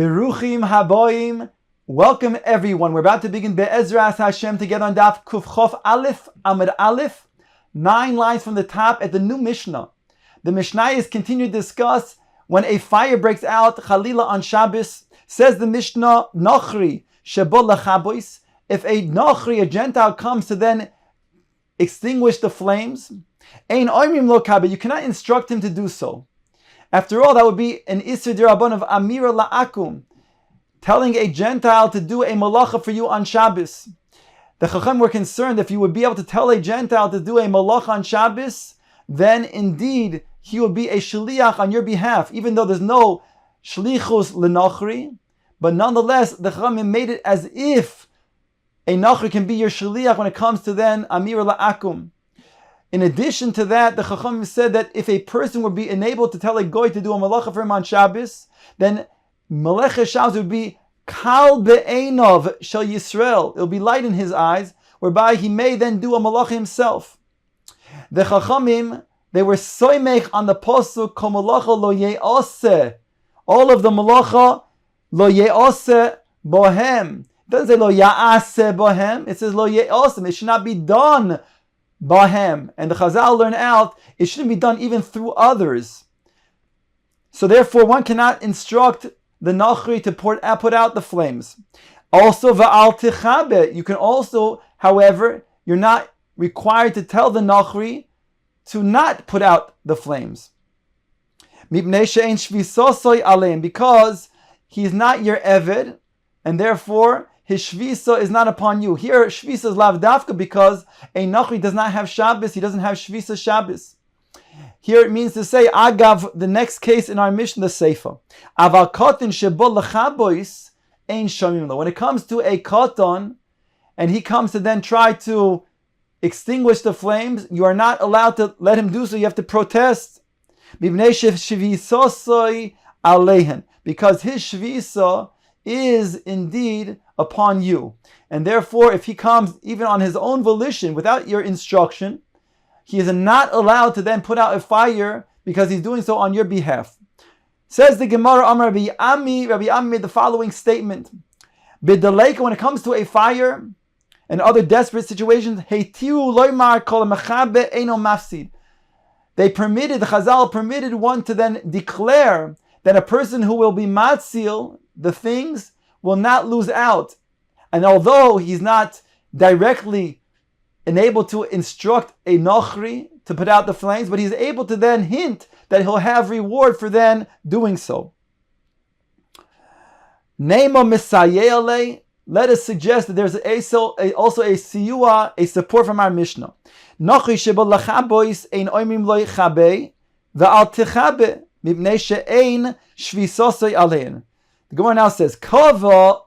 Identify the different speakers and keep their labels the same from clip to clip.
Speaker 1: Beruchim haboim. Welcome everyone. We're about to begin Be'ezras Hashem together on Daf Kuf Chof Aleph, Amud Aleph. 9 lines from the top at the new Mishnah. The Mishnayos continue to discuss when a fire breaks out, Chalila on Shabbos. Says the Mishnah, Nochri Shebol Lachabois. If a Nochri, a Gentile, comes to then extinguish the flames, Ein Oimrim Lo Kabe, you cannot instruct him to do so. After all, that would be an Isser Dirabban of Amira La'akum, telling a Gentile to do a malacha for you on Shabbos. The Chacham were concerned if you would be able to tell a Gentile to do a malacha on Shabbos, then indeed he would be a shliach on your behalf, even though there's no shlichus l'nochri. But nonetheless, the Chacham made it as if a nochri can be your shliach when it comes to then Amira La'akum. In addition to that, the Chacham said that if a person would be enabled to tell a goy to do a malacha for him on Shabbos, then Melech Shabbos would be Kal Be'enov Shel Yisrael. It will be light in his eyes, whereby he may then do a malacha himself. The Chachamim, they were soymech on the posuk Kol Malacha Lo Ye'oseh. All of the malacha Lo Ye'oseh Bohem. It doesn't say Lo Ya'aseh Bohem. It says Lo Ye'oseh. It should not be done Bahem. And the Chazal learn out, it shouldn't be done even through others. So therefore, one cannot instruct the Nachri to put out the flames. Also, Va'al Tichabe. You can also, however, you're not required to tell the Nachri to not put out the flames. Because he's not your Eved, and therefore, his shvisa is not upon you. Here, shvisa is lav dafka because a nachri does not have Shabbos. He doesn't have shvisa Shabbos. Here it means to say, agav, the next case in our mission, the seifa. Aval kotin shebol lechabois ein shomim lo. When it comes to a koton, and he comes to then try to extinguish the flames, you are not allowed to let him do so. You have to protest. Because his shvisa is indeed upon you. And therefore, if he comes even on his own volition, without your instruction, he is not allowed to then put out a fire because he's doing so on your behalf. Says the Gemara, Amar Rabbi Ami made the following statement. B'daleika, when it comes to a fire and other desperate situations, Heitiu loymar kol mechabe eino mafsid. The Chazal permitted one to then declare that a person who will be matzil the things will not lose out. And although he's not directly enabled to instruct a nochri to put out the flames, but he's able to then hint that he'll have reward for then doing so. Nemo misayele. Let us suggest that there's also a siyua, a support from our Mishnah. Nochri shebol lachabois ein oimim lo chabe va'al tichabe mipnei she'ein shvisosei alein. The Gemara now says, Kava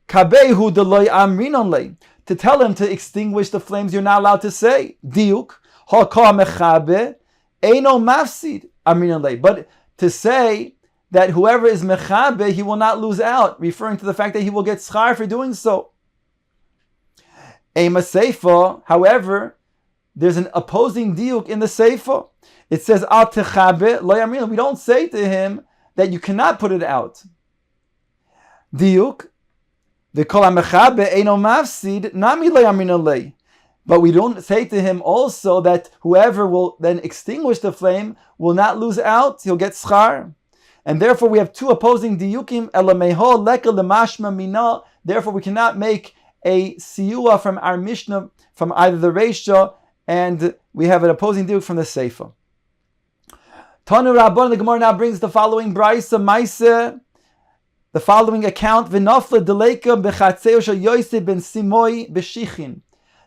Speaker 1: kabehu deloy amrinon le. To tell him to extinguish the flames, you're not allowed to say. Diuk haka mechabe eino mafsid amrinon le. But to say that whoever is mechabe, he will not lose out, referring to the fact that he will get schar for doing so. Ema seifa, however, there's an opposing diuk in the seifa. It says al techabe lo amrinon. We don't say to him that you cannot put it out. Diuk, the kol hamechabe eino mafsid nami lo yamrina lei. But we don't say to him also that whoever will then extinguish the flame will not lose out, he'll get schar. And therefore we have two opposing diukim, elameho leka lemashma mina. Therefore we cannot make a siyua from our Mishnah, from either the Reisha, and we have an opposing diuk from the Seifa. Tanu Rabban, the Gemara now brings the following brayso maise, the following account. V'nafla deleika b'chatzeo shel Yosef ben Simoi b'shichin.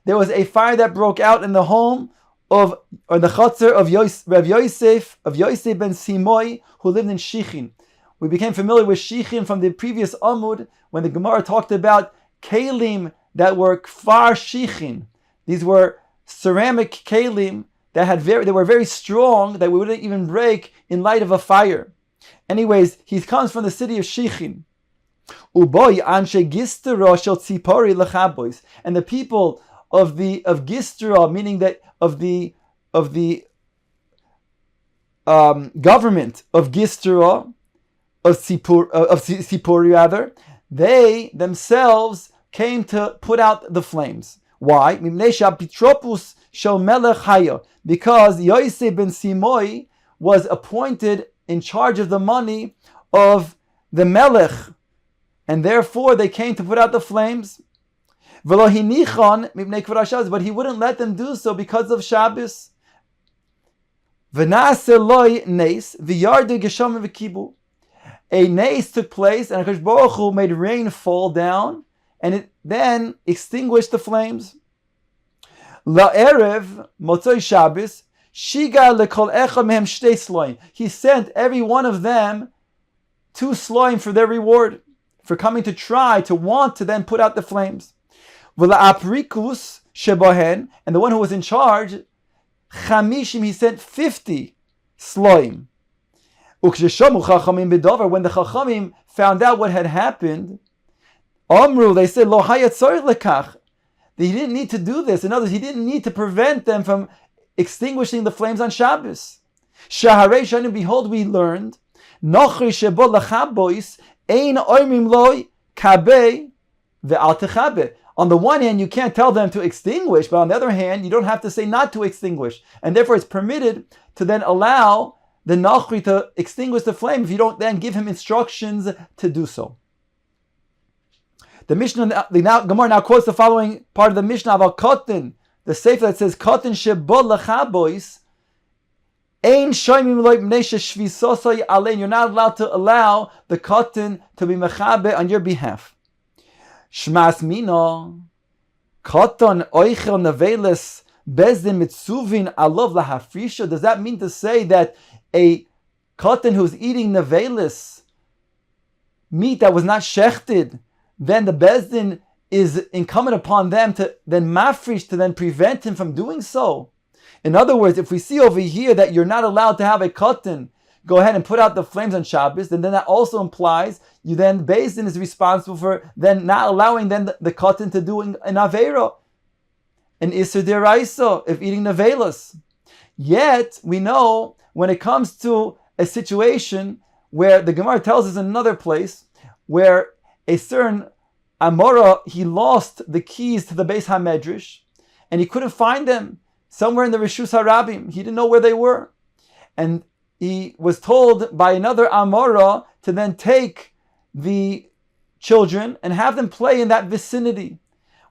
Speaker 1: There was a fire that broke out in the home of, or the chatzer of Rav Yosef ben Simoi, who lived in Shichin. We became familiar with Shichin from the previous Amud when the Gemara talked about kelim that were kfar Shichin. These were ceramic kelim they were very strong, that we wouldn't even break in light of a fire. Anyways, he comes from the city of Shichin. Uboy anshe Gistra shel Tzipori lechabois, and the people of Gistra, meaning that of the government of Gistra, Sipuri rather, they themselves came to put out the flames. Why? Because Yosef ben Simoi was appointed in charge of the money of the Melech, and therefore they came to put out the flames. But he wouldn't let them do so because of Shabbos. A nace took place, and HaKadosh Baruch Hu made rain fall down, and it then extinguished the flames. La'erev Motzoi Shabbos shiga lekol echad mehem shtei sloim. He sent every one of them 2 sloim for their reward, for coming to try to want to then put out the flames. V'la'aprikus shebohen, and the one who was in charge, chamishim, he sent 50 sloim. When the Chachamim found out what had happened, Amru, they said, Lo hayat tzorich lekach. He didn't need to do this. In other words, he didn't need to prevent them from extinguishing the flames on Shabbos. Shaharei shanim, behold, we learned, Nochri shebo lachabois ein oimim loi kabeh ve'al techabe. On the one hand, you can't tell them to extinguish, but on the other hand, you don't have to say not to extinguish. And therefore, it's permitted to then allow the Nachri to extinguish the flame if you don't then give him instructions to do so. The Mishnah, the Gemara now quotes the following part of the Mishnah about Kotin, the sefer that says, Kotin shebod lachabois, ein shoymim loy b'nei sheshvisosoi alein. You're not allowed to allow the Kotin to be mechabe on your behalf. Shmas mino, Koton oichel neveles bezdin mitzuvin alov lahafrisha. Does that mean to say that a Kotin who's eating nevelis, meat that was not shechted, then the Bezdin is incumbent upon them to then mafrish, to then prevent him from doing so? In other words, if we see over here that you're not allowed to have a Kotin go ahead and put out the flames on Shabbos, then that also implies you then, Bezdin is responsible for then not allowing then the Kotin to do an Aveira, an Isser Deraisa, if eating nevelis. Yet, we know when it comes to a situation where the Gemara tells us in another place where a certain Amora, he lost the keys to the Beis HaMedrash and he couldn't find them somewhere in the Rishus HaRabim. He didn't know where they were. And he was told by another Amora to then take the children and have them play in that vicinity,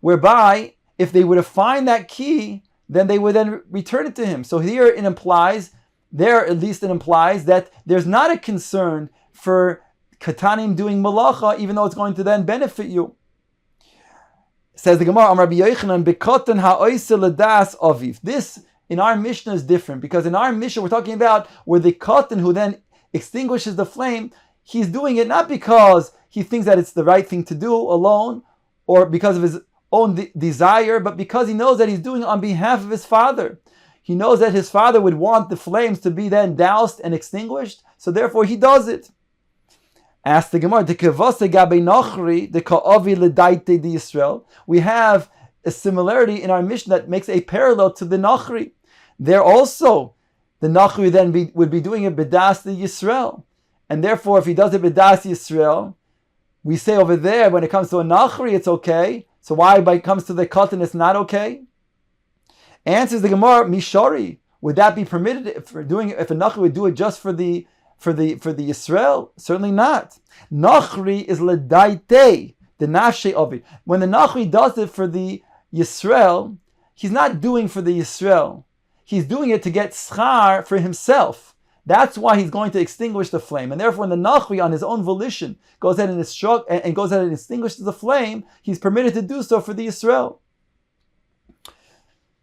Speaker 1: whereby if they were to find that key, then they would then return it to him. So here it implies that there's not a concern for Katanim doing malacha, even though it's going to then benefit you. Says the Gemara, Rabbi Yochanan, Bekotan ha'oisel ledas aviv. This in our Mishnah is different, because in our Mishnah we're talking about where the Kotan who then extinguishes the flame, he's doing it not because he thinks that it's the right thing to do alone, or because of his own desire, but because he knows that he's doing it on behalf of his father. He knows that his father would want the flames to be then doused and extinguished, so therefore he does it. Ask the Gemara, we have a similarity in our Mishnah that makes a parallel to the Nachri. There also, the Nachri then would be doing it B'das the Yisrael. And therefore, if he does it B'das Yisrael, we say over there, when it comes to a Nachri, it's okay. So why, when it comes to the Katan, it's not okay? Answers the Gemara, Mishori, would that be permitted if a Nachri would do it just for the Yisrael? Certainly not. Nachri is ledaite, the nafshe of it. When the Nachri does it for the Yisrael, he's not doing for the Yisrael. He's doing it to get schar for himself. That's why he's going to extinguish the flame. And therefore, when the Nachri on his own volition goes ahead and extinguishes the flame, he's permitted to do so for the Yisrael.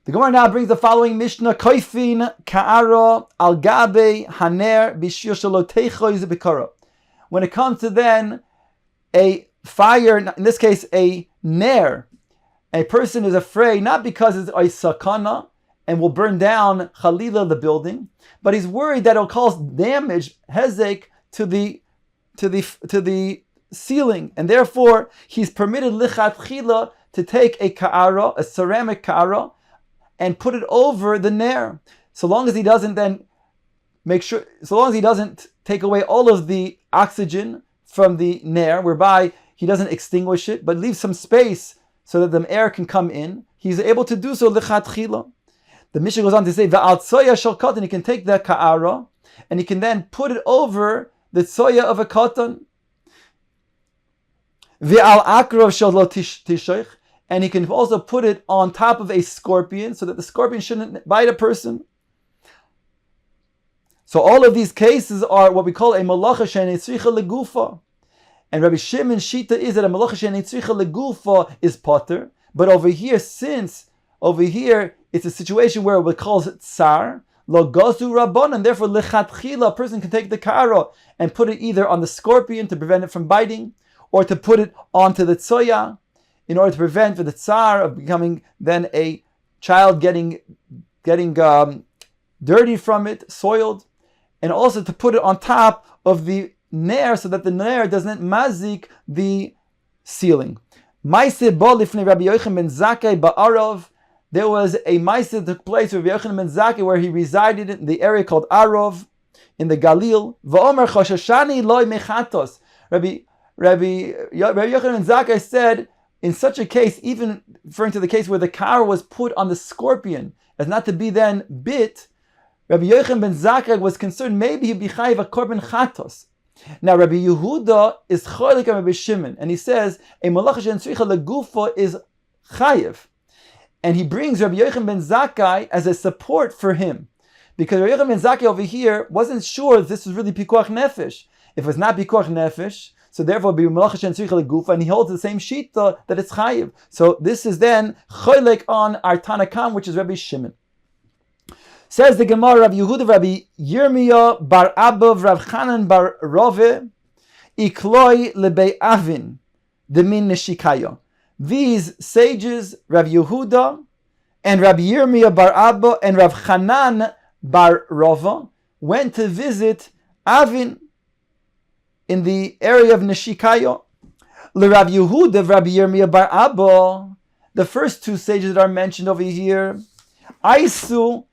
Speaker 1: The Gemara now brings the following Mishnah: Koifin ka'ara al gabe haner b'shir shelo teichoy zebekara. When it comes to then a fire, in this case a ner, a person is afraid not because it's a sakana and will burn down chalila the building, but he's worried that it'll cause damage, hezek, to the ceiling, and therefore he's permitted lichatchila to take a ka'ara, a ceramic ka'ara, and put it over the ner, so long as he doesn't take away all of the oxygen from the ner, whereby he doesn't extinguish it, but leaves some space so that the air can come in. He's able to do so lichatchila. The Mishnah goes on to say, "Va'al tsoya shel katan," he can take the ka'ara and he can then put it over the tsoya of a katan. V'al akrav shel lo tishoich, and he can also put it on top of a scorpion so that the scorpion shouldn't bite a person. So all of these cases are what we call a malacha she'netzricha legufa. And Rabbi Shimon's shita is that a malacha she'netzricha legufa is potter. But over here, it's a situation where we call it tsar, lo gazu rabban, and therefore lechatchila, a person can take the kara and put it either on the scorpion to prevent it from biting, or to put it onto the tsoya, in order to prevent for the tsar of becoming then a child getting dirty from it, soiled, and also to put it on top of the ner so that the ner doesn't mazik the ceiling. Maaseh bo lifnei Rabbi Yochanan ben Zakkai ba'arav. There was a maaseh that took place with Rabbi Yochanan ben Zakkai where he resided in the area called Arav in the Galil. Va'omer choshashani loy mechatos. Rabbi Yochanan ben Zakkai said, in such a case, even referring to the case where the kara was put on the scorpion as not to be then bit, Rabbi Yochanan ben Zakkai was concerned maybe he'd be chayiv a korban chatos. Now Rabbi Yehuda is cholik on Rabbi Shimon, and he says a malacha she'netzricha legufa is chayiv, and he brings Rabbi Yochanan ben Zakkai as a support for him, because Rabbi Yochanan ben Zakkai over here wasn't sure if this was really pikuach nefesh. If it's not pikuach nefesh, so therefore it'll be malacha she'netzricha legufa, and he holds the same shita that it's chayiv. So this is then cholik on our Tanakam, which is Rabbi Shimon. Says the Gemara, Rabbi Yehuda, Rabbi Yirmiyahu bar Abav, Rav Chanan bar Rove, ikloi lebei avin, demin neshikayo. These sages, Rabbi Yehuda and Rabbi Yirmiyahu bar Abba and Rav Chanan bar Rove, went to visit Avin in the area of Neshikayo. Le Rabbi Yehuda, Rabbi Yirmiyahu bar Abba, the first two sages that are mentioned over here, Aisu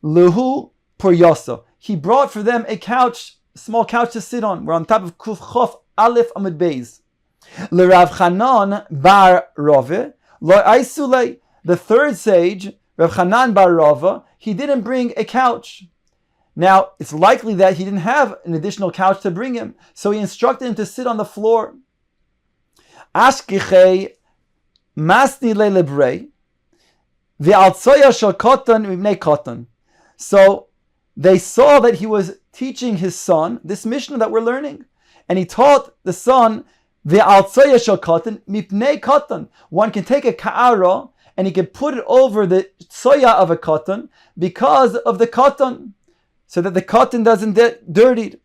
Speaker 1: Lehu Puryasa. He brought for them a couch, small couch to sit on. We're on top of Kuf Chof Aleph Amud Beis. Le Rav Chanan bar Rove, Lo Aisule. The third sage, Rav Chanan bar Rove, he didn't bring a couch. Now, it's likely that he didn't have an additional couch to bring him, so he instructed him to sit on the floor. Ashkichei Masni Lebrei Ve'altsoya Shel Kotan Mibnei Kotan. So they saw that he was teaching his son this Mishnah that we're learning, and he taught the son ve'altsoya shel katan mipnei katan. One can take a ka'ara and he can put it over the tsoya of a katan because of the katan, so that the katan doesn't get dirtied.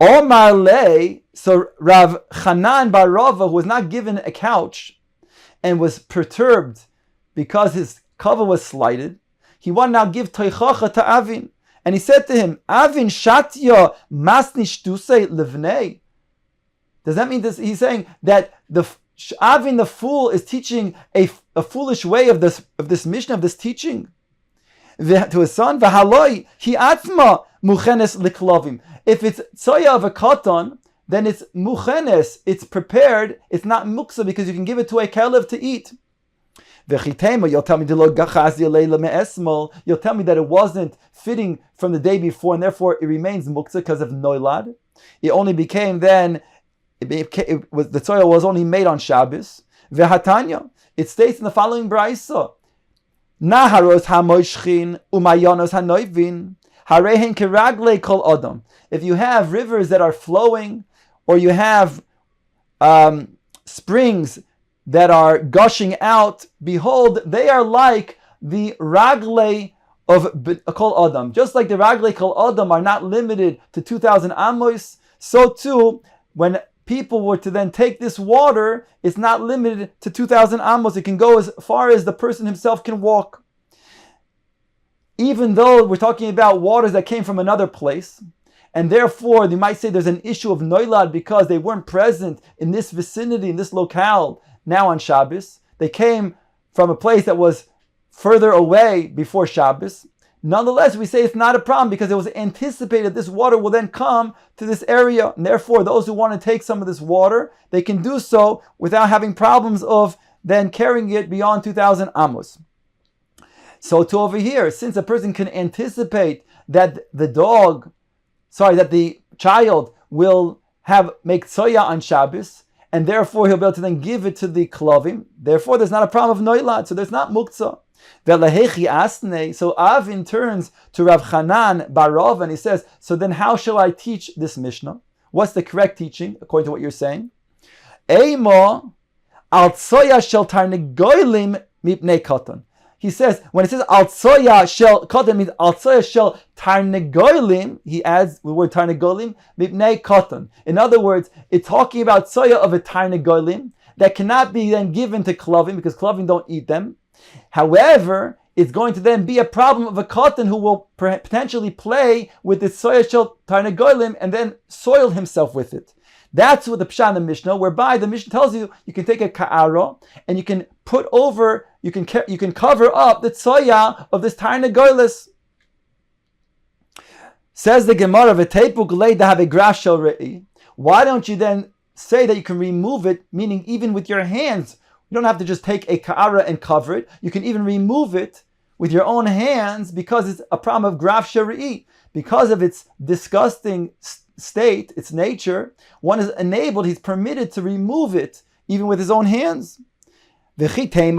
Speaker 1: Omar lei, so Rav Chanan bar Rava, who was not given a couch and was perturbed because his cover was slighted, he wanted now give toichacha to Avin. And he said to him, Avin shatya masni shtusei livnei. Does that mean this? He's saying that the Avin, the fool, is teaching a foolish way of this Mishnah, of this teaching to his son. V'haloi hi atma muchenes liklovim. If it's tsoya of a katan, then it's muchenes, it's prepared, it's not muksa, because you can give it to a kelev to eat. You'll tell me you'll tell me that it wasn't fitting from the day before, and therefore it remains muktzah because of noilad. It only became then, the tzoya was only made on Shabbos. Vehatanya, it states in the following brayso: Naharos hamoshchin umayonos hanoivin harehen keragle kol adam. If you have rivers that are flowing, or you have springs that are gushing out, behold, they are like the ragle of kol adam. Just like the ragle kol adam are not limited to 2,000 amos, so too, when people were to then take this water, it's not limited to 2,000 amos. It can go as far as the person himself can walk. Even though we're talking about waters that came from another place, and therefore they might say there's an issue of noilad because they weren't present in this vicinity, in this locale, now on Shabbos. They came from a place that was further away before Shabbos. Nonetheless, we say it's not a problem because it was anticipated this water will then come to this area. And therefore, those who want to take some of this water, they can do so without having problems of then carrying it beyond 2,000 amos. So to over here, since a person can anticipate that that the child will make tsoya on Shabbos, and therefore he'll be able to then give it to the klavim. Therefore, there's not a problem of noilad, so there's not muktzah. So Avin turns to Rav Chanan Barov and he says, so then how shall I teach this Mishnah? What's the correct teaching according to what you're saying? Eimo al tsoya shel tarnegolim mipnei katan. He says, when it says al tsoya shel katan, means al tsoya shel tarnegolim, he adds the word tarnegolim, mipnei katan. In other words, it's talking about tsoya of a tarnegolim that cannot be then given to klavim because klavim don't eat them. However, it's going to then be a problem of a katan who will potentially play with the tsoya shel tarnegolim and then soil himself with it. That's what the pshat in the Mishnah, whereby the Mishnah tells you can take a ka'ara and you can you can cover up the tsoya of this tarnegolis. Says the Gemara, "V'teipuk le'dahav graf shel re'i." Why don't you then say that you can remove it, meaning even with your hands? You don't have to just take a ka'ara and cover it. You can even remove it with your own hands because it's a problem of graf shel re'i. Because of its disgusting state, its nature, one is enabled, he's permitted to remove it even with his own hands. If you'll tell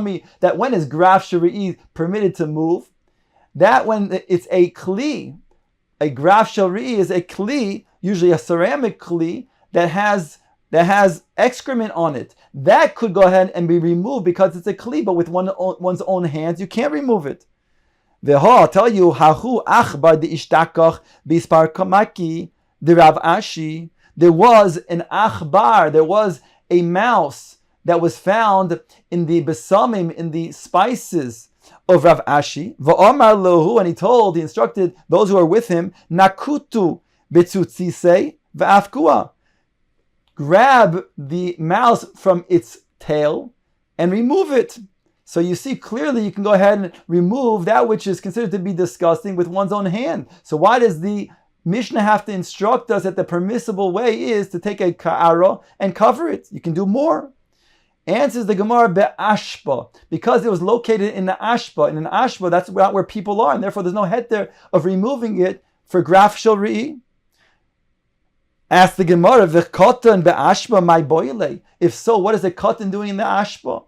Speaker 1: me that when is graf shel re'i permitted to move, that when it's a kli, a graf shel re'i is a kli, usually a ceramic kli that has excrement on it. That could go ahead and be removed because it's a kli, but with one's own hands, you can't remove it. I'll tell you, hahu achbar de ishtakach bispar kamaki de Rav Ashi. There was an achbar, there was a mouse that was found in the besamim, in the spices of Rav Ashi. V'omar lohu, and he instructed those who are with him, nakutu betzutzisei v'afkua. Grab the mouse from its tail and remove it. So you see clearly you can go ahead and remove that which is considered to be disgusting with one's own hand. So why does the Mishnah have to instruct us that the permissible way is to take a ka'ara and cover it? You can do more. Answers the Gemara be'ashpa, because it was located in the ashpa. And in ashpa, that's not where people are, and therefore there's no head there of removing it for graf shel re'i. Ask the Gemara, v'kotan be'ashpa my boile. If so, what is the kotan doing in the ashpa?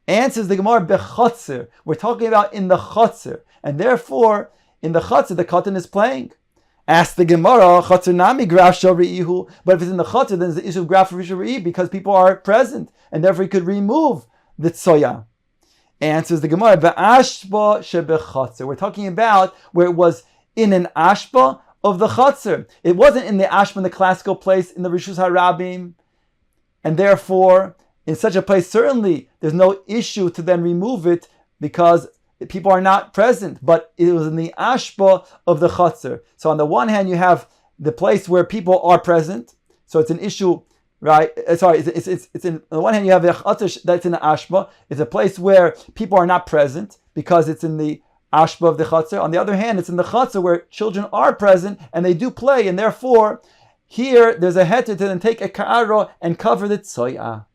Speaker 1: Answers the Gemara, bechotzer. We're talking about in the chotzer. And therefore, in the chotzer, the kotan is playing. Ask the Gemara, chotzer nami graf shel re'ihu. But if it's in the chotzer, then there's the issue of graf shel re'i because people are present. And therefore, you could remove the tsoya. Answers the Gemara, be'ashpa shebechotzer. We're talking about where it was in an ashpa of the chotzer. It wasn't in the ashpa, in the classical place, in the Rishus HaRabim. And therefore, in such a place, certainly there's no issue to then remove it because people are not present. But it was in the ashpa of the chotzer. So on the one hand, you have the place where people are present. So it's an issue, right? Sorry, it's in, on the one hand, you have the chotzer that's in the ashpa. It's a place where people are not present because it's in the ashpa of the chotzer. On the other hand, it's in the chotzer where children are present and they do play. And therefore, here there's a heter to then take a ka'ara and cover the tsoya.